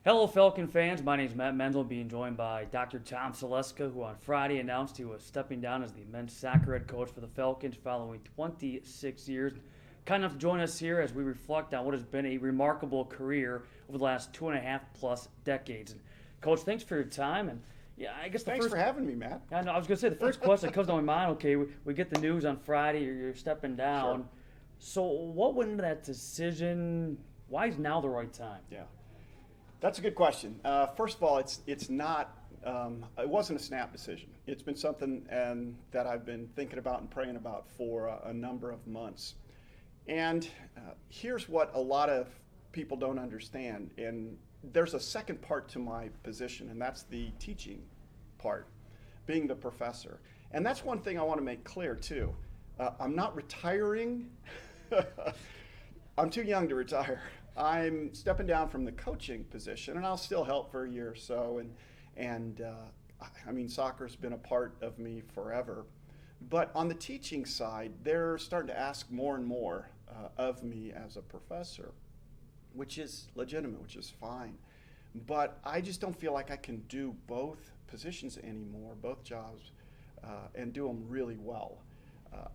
Hello, Falcon fans. My name is Matt Menzel, being joined by Dr. Tom Saleska, who on Friday announced he was stepping down as the men's soccer head coach for the Falcons following 26 years. Kind enough to join us here as we reflect on what has been a remarkable career over the last 2.5+ decades. And Coach, thanks for your time. And yeah, I guess Thanks for having me, Matt. I know, I was going to say the first question that comes to my mind. Okay, we get the news on Friday. You're stepping down. Sure. So what went into that decision? Why is now the right time? Yeah, that's a good question. First of all, it's not. It wasn't a snap decision. It's been something that I've been thinking about and praying about for a number of months. And here's what a lot of people don't understand. And there's a second part to my position, and that's the teaching part, being the professor. And that's one thing I want to make clear too. I'm not retiring. I'm too young to retire. I'm stepping down from the coaching position, and I'll still help for a year or so. And I mean, soccer's been a part of me forever. But on the teaching side, they're starting to ask more and more of me as a professor, which is legitimate, which is fine. But I just don't feel like I can do both positions anymore, both jobs, and do them really well.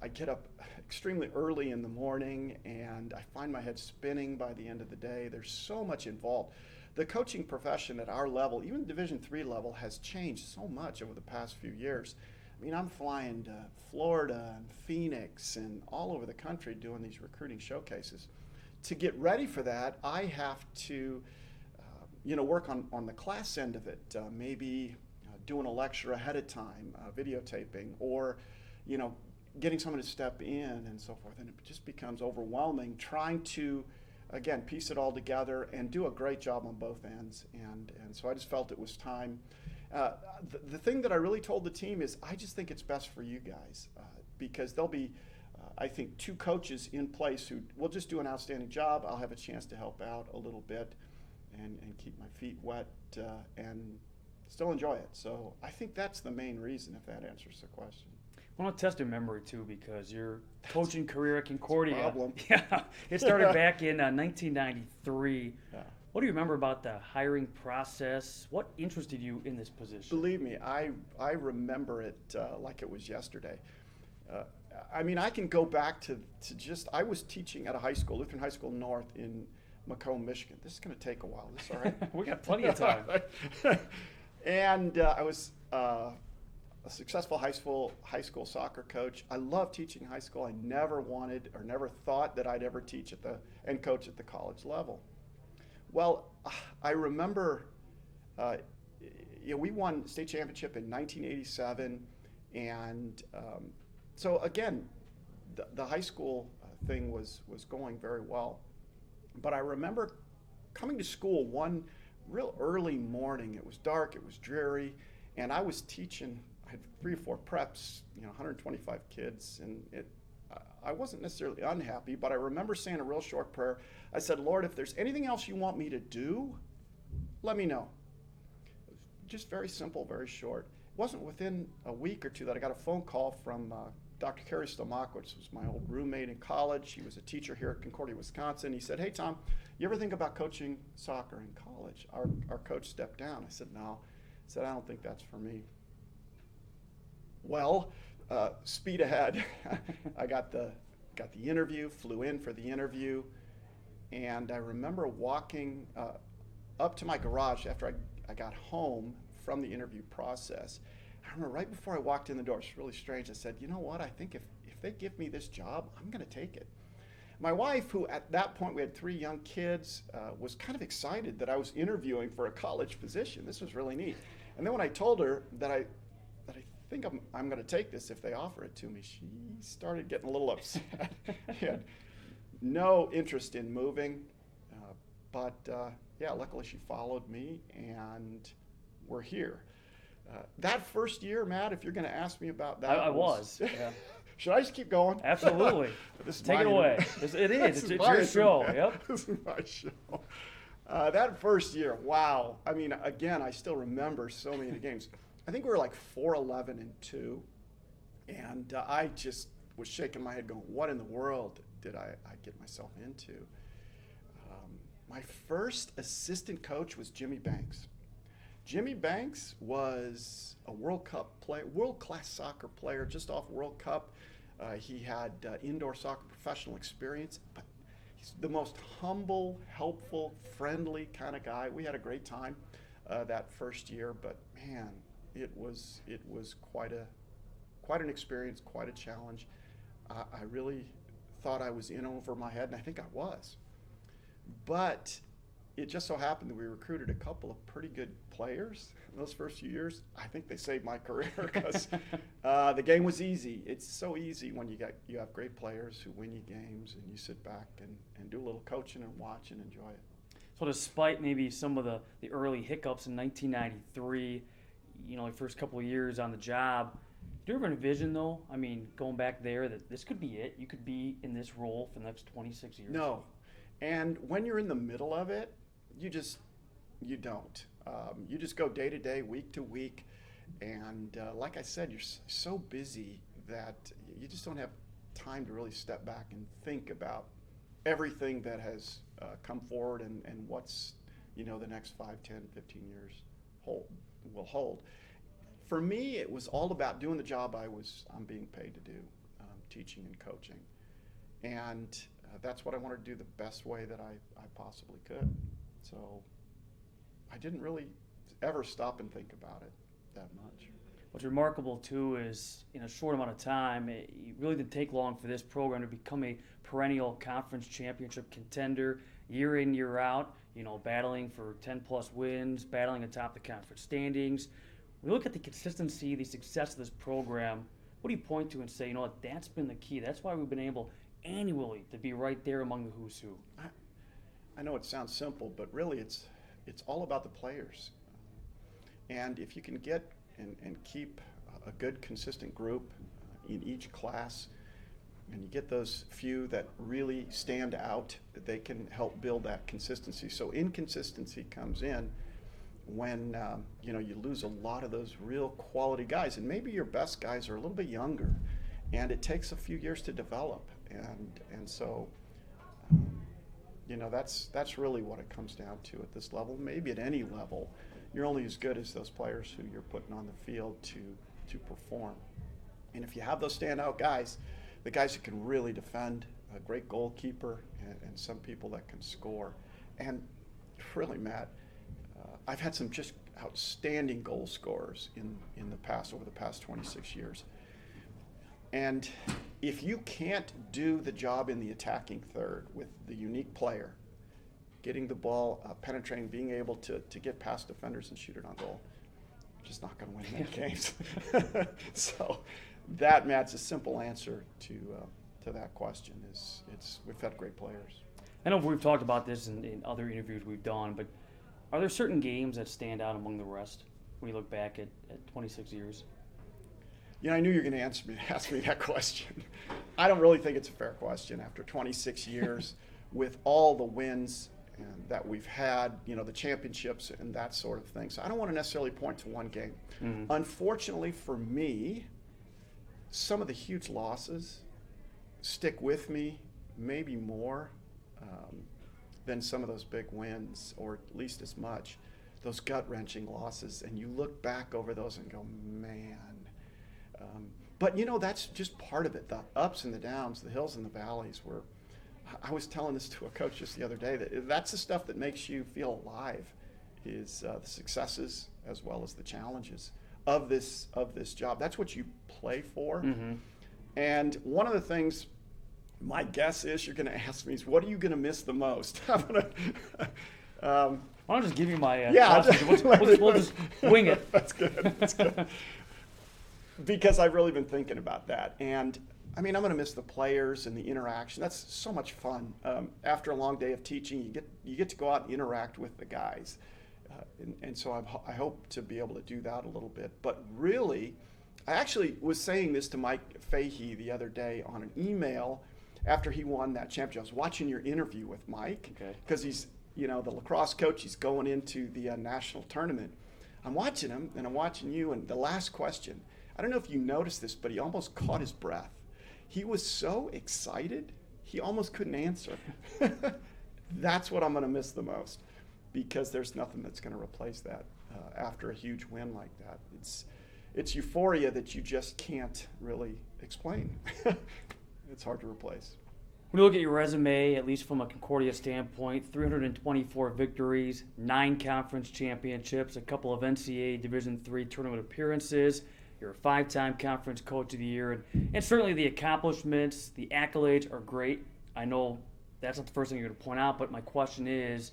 I get up extremely early in the morning, and I find my head spinning by the end of the day. There's so much involved. The coaching profession at our level, even Division III level, has changed so much over the past few years. I mean, I'm flying to Florida and Phoenix and all over the country doing these recruiting showcases. To get ready for that, I have to, work on the class end of it. Maybe doing a lecture ahead of time, videotaping, or, getting someone to step in and so forth. And it just becomes overwhelming trying to, again, piece it all together and do a great job on both ends. And so I just felt it was time. The thing that I really told the team is I just think it's best for you guys because there'll be, I think, two coaches in place who will just do an outstanding job. I'll have a chance to help out a little bit and keep my feet wet and still enjoy it. So I think that's the main reason, if that answers the question. I want to test your memory too, because your coaching career at Concordia, Problem. yeah, it started back in 1993. Yeah. What do you remember about the hiring process? What interested you in this position? Believe me, I remember it like it was yesterday. I mean, I can go back to just, I was teaching at a high school, Lutheran High School North in Macomb, Michigan. This is going to take a while. Is this all right? We got plenty of time. And I was a successful high school soccer coach. I love teaching high school. I never wanted or never thought that I'd ever teach and coach at the college level. Well, I remember we won state championship in 1987, and so again, the high school thing was going very well. But I remember coming to school one real early morning. It was dark, it was dreary, and I was teaching. I had 3 or 4 preps, 125 kids, and I wasn't necessarily unhappy, but I remember saying a real short prayer. I said, Lord, if there's anything else you want me to do, let me know. It was just very simple, very short. It wasn't within a week or two that I got a phone call from Dr. Kerry Stomachowicz, who was my old roommate in college. He was a teacher here at Concordia, Wisconsin. He said, hey, Tom, you ever think about coaching soccer in college? Our coach stepped down. I said, no. I said, I don't think that's for me. Well, speed ahead. I got the interview, flew in for the interview, and I remember walking up to my garage after I got home from the interview process. I remember right before I walked in the door, it's really strange, I said, you know what, I think if they give me this job, I'm going to take it. My wife, who at that point we had 3 young kids, was kind of excited that I was interviewing for a college position. This was really neat. And then when I told her that I think I'm going to take this if they offer it to me, she started getting a little upset. She had no interest in moving, but luckily she followed me, and we're here. That first year, Matt, if you're going to ask me about that, I was. Yeah. Should I just keep going? Absolutely. Take it away. It is. It's your show. Yep. This is my show. That first year, wow. I mean, again, I still remember so many of the games. I think we were like 4-11-2, and I just was shaking my head going, what in the world did I get myself into? My first assistant coach was Jimmy Banks. Jimmy Banks was a World Cup player, world-class soccer player, just off World Cup. He had indoor soccer professional experience, but he's the most humble, helpful, friendly kind of guy. We had a great time that first year, but man, it was quite an experience, quite a challenge. I really thought I was in over my head, and I think I was. But it just so happened that we recruited a couple of pretty good players in those first few years. I think they saved my career because the game was easy. It's so easy when you have great players who win you games, and you sit back and do a little coaching and watch and enjoy it. So despite maybe some of the early hiccups in 1993, the first couple of years on the job, do you ever envision, though, going back there, that this could be it? You could be in this role for the next 26 years? No. And when you're in the middle of it, you don't. You just go day to day, week to week. And like I said, you're so busy that you just don't have time to really step back and think about everything that has come forward and what's, the next 5, 10, 15 years will hold. For me, it was all about doing the job I'm being paid to do, teaching and coaching. And that's what I wanted to do the best way that I possibly could. So I didn't really ever stop and think about it that much. What's remarkable, too, is in a short amount of time, it really didn't take long for this program to become a perennial conference championship contender year in, year out, battling for 10-plus wins, battling atop the conference standings. When you look at the consistency, the success of this program, what do you point to and say, that's been the key? That's why we've been able annually to be right there among the who's who. I know it sounds simple, but really it's all about the players. And if you can get and keep a good, consistent group in each class, and you get those few that really stand out, that they can help build that consistency. So inconsistency comes in when you lose a lot of those real quality guys, and maybe your best guys are a little bit younger, and it takes a few years to develop. And so, that's really what it comes down to at this level. Maybe at any level, you're only as good as those players who you're putting on the field to perform. And if you have those standout guys, the guys who can really defend, a great goalkeeper, and some people that can score. And really, Matt, I've had some just outstanding goal scorers over the past 26 years. And if you can't do the job in the attacking third with the unique player, getting the ball, penetrating, being able to get past defenders and shoot it on goal, you're just not going to win many games. So that, Matt's a simple answer to that question. We've had great players. I know we've talked about this in other interviews we've done, but are there certain games that stand out among the rest when you look back at 26 years? I knew you were going to ask me that question. I don't really think it's a fair question after 26 years with all the wins that we've had, the championships and that sort of thing. So I don't want to necessarily point to one game. Mm-hmm. Unfortunately for me, some of the huge losses stick with me maybe more than some of those big wins, or at least as much. Those gut-wrenching losses, and you look back over those and go, man. But that's just part of it, the ups and the downs, the hills and the valleys. Where I was telling this to a coach just the other day, that's the stuff that makes you feel alive, is the successes as well as the challenges of this job. That's what you play for. Mm-hmm. And one of the things, my guess is you're going to ask me is, what are you going to miss the most? I'm going to. Why don't I just give you my we'll just wing it. That's good. Because I've really been thinking about that. And I'm going to miss the players and the interaction. That's so much fun. After a long day of teaching, you get to go out and interact with the guys. And so I hope to be able to do that a little bit. But really, I actually was saying this to Mike Fahey the other day on an email after he won that championship. I was watching your interview with Mike because he's the lacrosse coach. He's going into the national tournament. I'm watching him, and I'm watching you, and the last question, I don't know if you noticed this, but he almost caught his breath. He was so excited, he almost couldn't answer. That's what I'm going to miss the most, because there's nothing that's going to replace that after a huge win like that. It's euphoria that you just can't really explain. It's hard to replace. When you look at your resume, at least from a Concordia standpoint, 324 victories, 9 conference championships, a couple of NCAA Division III tournament appearances. You're a 5-time conference coach of the year. And certainly the accomplishments, the accolades are great. I know that's not the first thing you're going to point out, but my question is,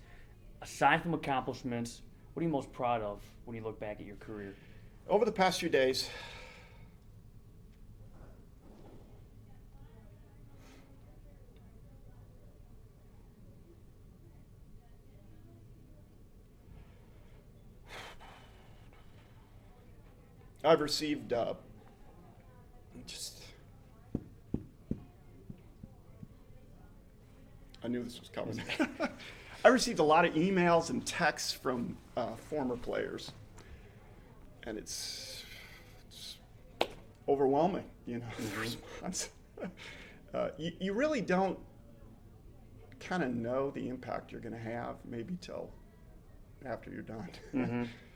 aside from accomplishments, what are you most proud of when you look back at your career? Over the past few days, I've received I knew this was coming. I received a lot of emails and texts from former players, and it's overwhelming, the response. You really don't kind of know the impact you're going to have maybe till after you're done.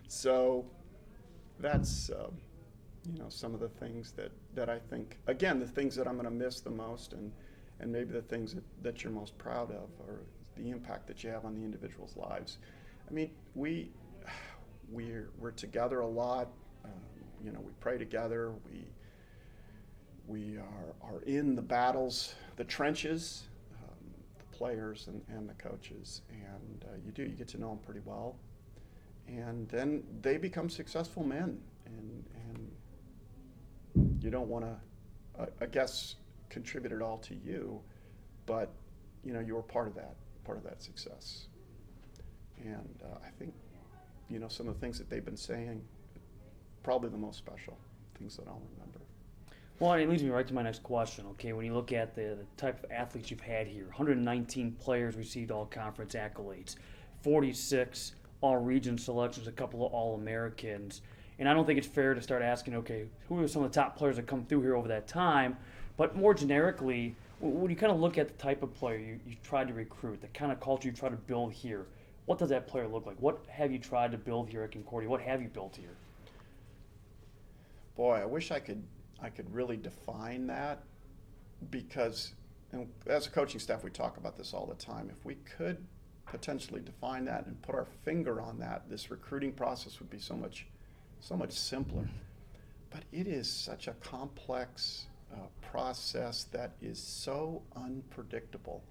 So that's some of the things that I think, again, the things that I'm going to miss the most, and maybe the things that you're most proud of, or the impact that you have on the individuals' lives. I mean, we're together a lot. We pray together. We are in the battles, the trenches, the players and the coaches, and you get to know them pretty well. And then they become successful men, and you don't want to, I guess, contribute it all to you, but you were part of that success. And I think some of the things that they've been saying, probably the most special things that I'll remember. Well, it leads me right to my next question. Okay, when you look at the type of athletes you've had here, 119 players received all conference accolades, 46 all-region selections, a couple of All-Americans. And I don't think it's fair to start asking, okay, who are some of the top players that come through here over that time? But more generically, when you kind of look at the type of player you tried to recruit, the kind of culture you try to build here, what does that player look like? What have you tried to build here at Concordia? What have you built here? Boy, I wish I could really define that, because as a coaching staff, we talk about this all the time. If we could potentially define that and put our finger on that, this recruiting process would be so much simpler. But it is such a complex process that is so unpredictable.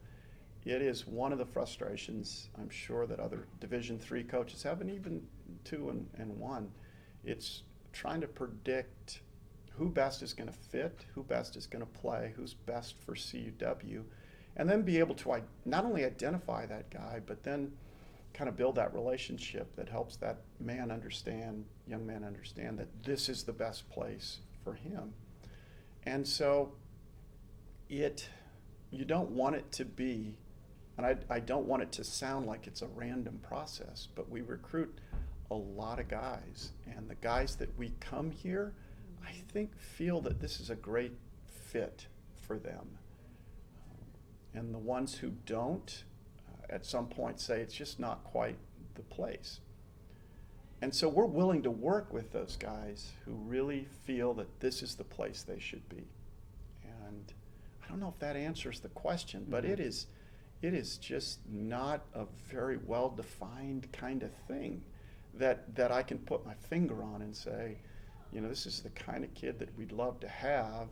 It is one of the frustrations, I'm sure, that other Division III coaches have, and even 2 and 1. It's trying to predict who best is going to fit, who best is going to play, who's best for CUW, and then be able to not only identify that guy, but then kind of build that relationship that helps that young man understand that this is the best place for him. And so you don't want it to be, and I don't want it to sound like it's a random process, but we recruit a lot of guys, and the guys that we come here, I think, feel that this is a great fit for them. And the ones who don't, at some point say it's just not quite the place. And so we're willing to work with those guys who really feel that this is the place they should be. And I don't know if that answers the question, but it is just not a very well-defined kind of thing that I can put my finger on and say, this is the kind of kid that we'd love to have,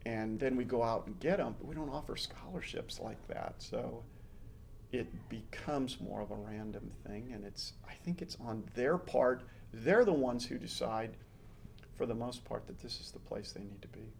and then we go out and get them, but we don't offer scholarships like that. So it becomes more of a random thing, and I think it's on their part. They're the ones who decide, for the most part, that this is the place they need to be.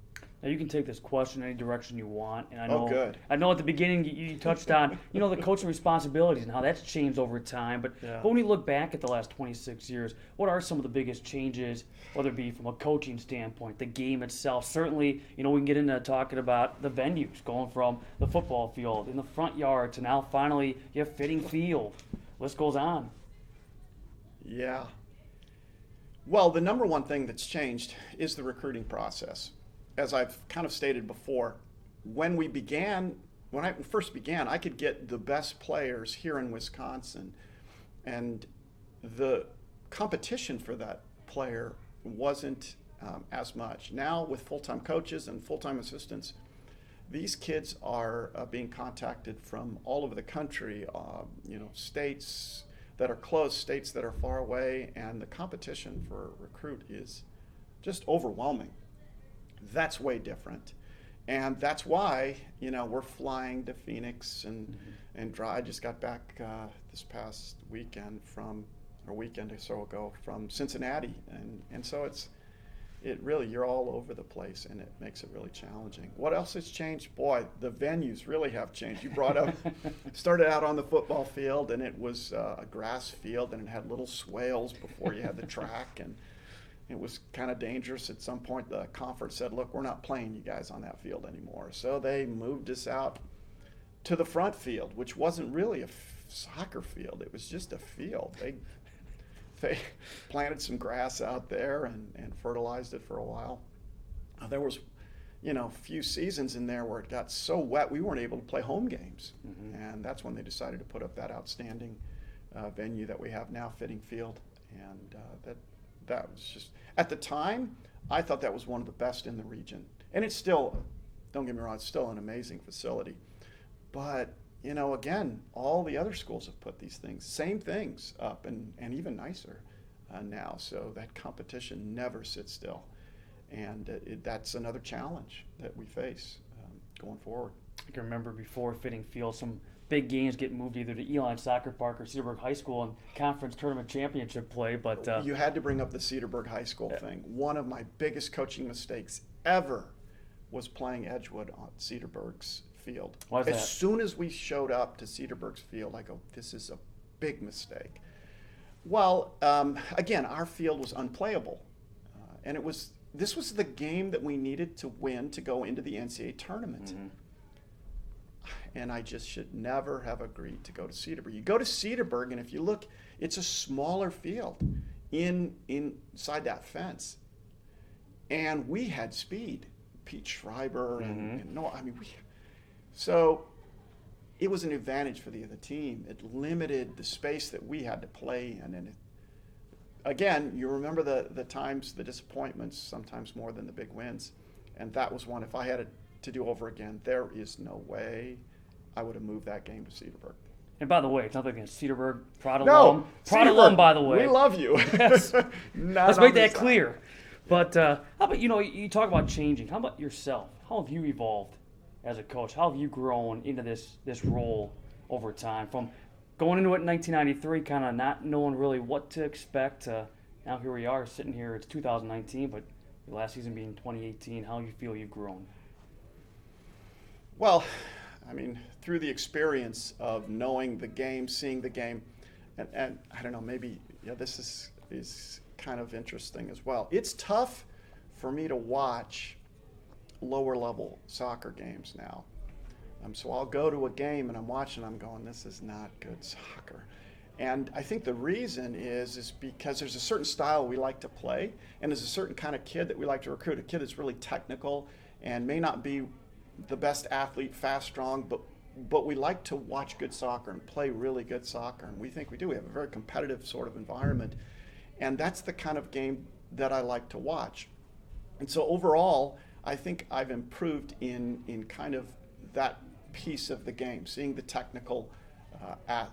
Now, you can take this question any direction you want, and I know, good. I know at the beginning you touched on, the coaching responsibilities and how that's changed over time. But when you look back at the last 26 years, what are some of the biggest changes, whether it be from a coaching standpoint, the game itself? Certainly, we can get into talking about the venues, going from the football field in the front yard to now finally you have fitting field. List goes on. Yeah. Well, the number one thing that's changed is the recruiting process. As I've kind of stated before, when we began when I first began, I could get the best players here in Wisconsin, and the competition for that player wasn't as much. Now, with full-time coaches and full-time assistants, these kids are being contacted from all over the country, states that are close, states that are far away, and the competition for a recruit is just overwhelming. That's way different. And that's why, we're flying to Phoenix and I just got back this past weekend a weekend or so ago from Cincinnati. And so you're all over the place, and it makes it really challenging. What else has changed? Boy, the venues really have changed. You brought up, started out on the football field, and it was a grass field, and it had little swales before you had the track, and it was kind of dangerous. At some point, the conference said, look, we're not playing you guys on that field anymore. So they moved us out to the front field, which wasn't really a soccer field. It was just a field. They planted some grass out there and fertilized it for a while. There was, a few seasons in there where it got so wet we weren't able to play home games. Mm-hmm. And that's when they decided to put up that outstanding venue that we have now, Fitting Field. And that was just, at the time, I thought that was one of the best in the region. And it's still, don't get me wrong, it's still an amazing facility. But, again, all the other schools have put these same things up and even nicer now. So that competition never sits still. And that's another challenge that we face going forward. I can remember before Fitting Field, some big games get moved either to Elon Soccer Park or Cedarburg High School in conference tournament championship play. But you had to bring up the Cedarburg High School thing. One of my biggest coaching mistakes ever was playing Edgewood on Cedarburg's field. Why is that? As soon as we showed up to Cedarburg's field, I go, this is a big mistake. Well, again, our field was unplayable, and this was the game that we needed to win to go into the NCAA Tournament. Mm-hmm. And I just should never have agreed to go to Cedarburg. You go to Cedarburg, and if you look, it's a smaller field inside that fence. And we had speed. Pete Schreiber so it was an advantage for the other team. It limited the space that we had to play in. And again, you remember the times, the disappointments, sometimes more than the big wins. And that was one. If I had to do over again, there is no way I would have moved that game to Cedarburg. And by the way, it's nothing against Cedarburg, Prod alum. Prod alum, by the way. We love you. Yes. Let's make that clear. But how about, you talk about changing. How about yourself? How have you evolved as a coach? How have you grown into this role over time? From going into it in 1993, kind of not knowing really what to expect, now here we are sitting here. It's 2019, but the last season being 2018. How do you feel you've grown? Well, through the experience of knowing the game, seeing the game, and I don't know, maybe this is kind of interesting as well. It's tough for me to watch lower level soccer games now. So I'll go to a game and I'm watching, I'm going, this is not good soccer. And I think the reason is because there's a certain style we like to play, and there's a certain kind of kid that we like to recruit, a kid that's really technical and may not be the best athlete, fast, strong, but we like to watch good soccer and play really good soccer, and we think we do. We have a very competitive sort of environment, and that's the kind of game that I like to watch. And so overall, I think I've improved in kind of that piece of the game, seeing the technical,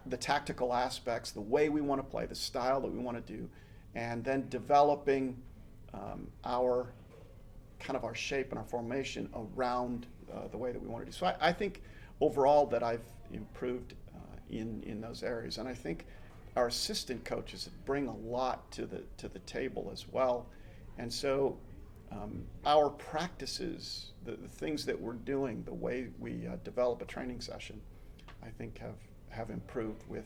the tactical aspects, the way we want to play, the style that we want to do, and then developing our shape and our formation around the way that we want to do. So I think overall that I've improved in those areas, and I think our assistant coaches bring a lot to the table as well. And so our practices, the things that we're doing, the way we develop a training session, I think have improved with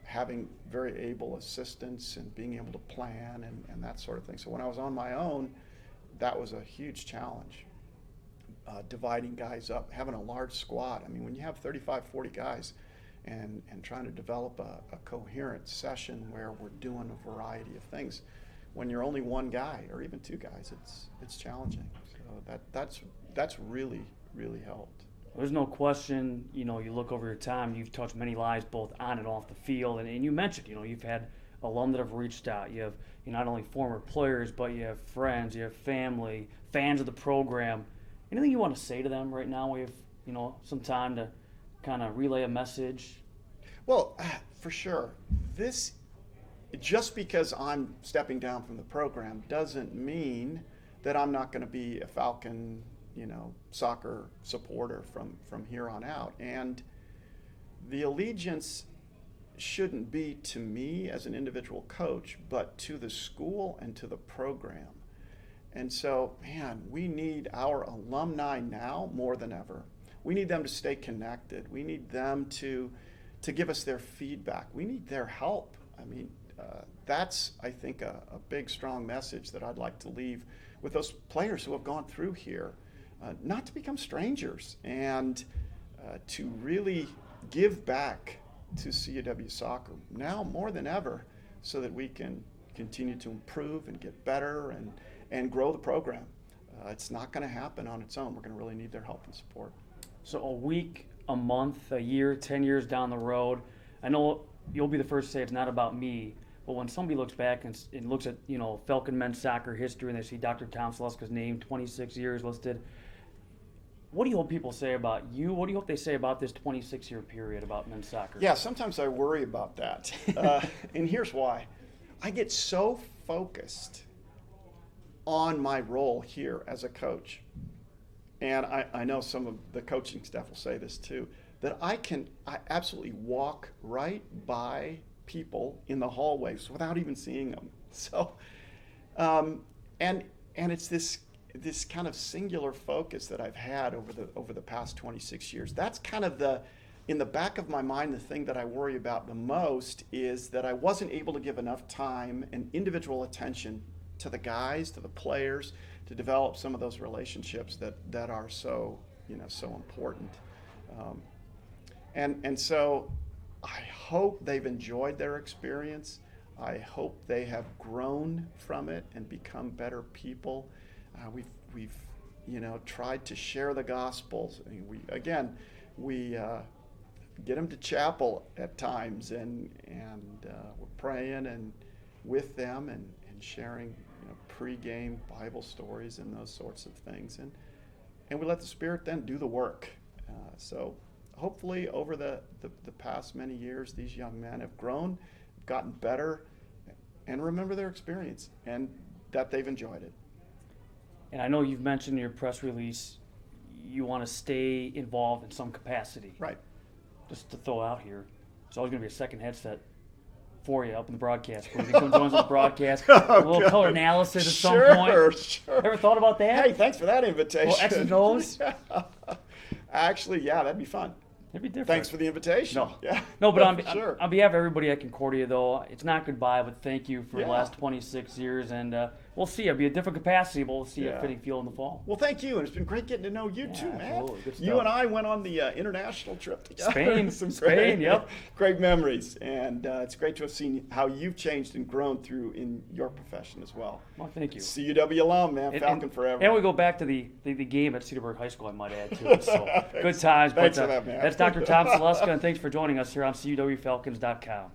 having very able assistants and being able to plan and that sort of thing. So when I was on my own, that was a huge challenge. Dividing guys up, having a large squad. When you have 35, 40 guys and trying to develop a coherent session where we're doing a variety of things, when you're only one guy or even two guys, it's challenging. So that's really, really helped. There's no question, you look over your time, you've touched many lives both on and off the field. And you mentioned, you've had alum that have reached out. You have not only former players, but you have friends, you have family, fans of the program. Anything you want to say to them right now? We have, some time to kind of relay a message. Well, for sure. Just because I'm stepping down from the program doesn't mean that I'm not going to be a Falcon soccer supporter from here on out. And the allegiance shouldn't be to me as an individual coach, but to the school and to the program. And so, man, we need our alumni now more than ever. We need them to stay connected. We need them to give us their feedback. We need their help. I mean, that's, I think, a big, strong message that I'd like to leave with those players who have gone through here. Not to become strangers and to really give back to CUW soccer now more than ever so that we can continue to improve and get better and grow the program. It's not going to happen on its own. We're going to really need their help and support. So a week, a month, a year, 10 years down the road, I know you'll be the first to say it's not about me, but when somebody looks back and looks at, Falcon men's soccer history and they see Dr. Tom Saleska's name, 26 years listed, what do you hope people say about you? What do you hope they say about this 26-year period about men's soccer? Yeah, sometimes I worry about that. And here's why. I get so focused on my role here as a coach, and I know some of the coaching staff will say this too, that I absolutely walk right by people in the hallways without even seeing them. So, and it's this kind of singular focus that I've had over the past 26 years. That's kind of in the back of my mind, the thing that I worry about the most is that I wasn't able to give enough time and individual attention to the guys, to the players, to develop some of those relationships that are so important. And so I hope they've enjoyed their experience. I hope they have grown from it and become better people. We've tried to share the gospels. I mean, we get them to chapel at times, and we're praying and with them and sharing pre-game Bible stories and those sorts of things, and we let the Spirit then do the work. So hopefully over the past many years, these young men have grown, gotten better, and remember their experience and that they've enjoyed it. And I know you've mentioned in your press release you want to stay involved in some capacity. Right. Just to throw out here, there's always going to be a second headset for you up in the broadcast. When you come join us on the broadcast, a little color analysis at some point. Sure. Ever thought about that? Hey, thanks for that invitation. Well, X and O's? Actually, yeah, that'd be fun. It'd be different. Thanks for the invitation. No, yeah. No, but on sure. behalf of everybody at Concordia, though, it's not goodbye, but thank you for the Yeah. last 26 years, and we'll see. It'll be a different capacity, but we'll see you Yeah. at Fitting Field in the fall. Well, thank you, and it's been great getting to know you Yeah, too, man. absolutely. Good You stuff. and I went on the international trip together. Spain, Some Spain, yep. Great memories, and it's great to have seen how you've changed and grown through in your profession as well. Well, thank you. CUW alum, man, Falcon forever. And we go back to the game at Cedarburg High School, I might add, too. So good times. Thanks but, for that, man. That's Dr. Tom Saleska, and thanks for joining us here on CUWFalcons.com.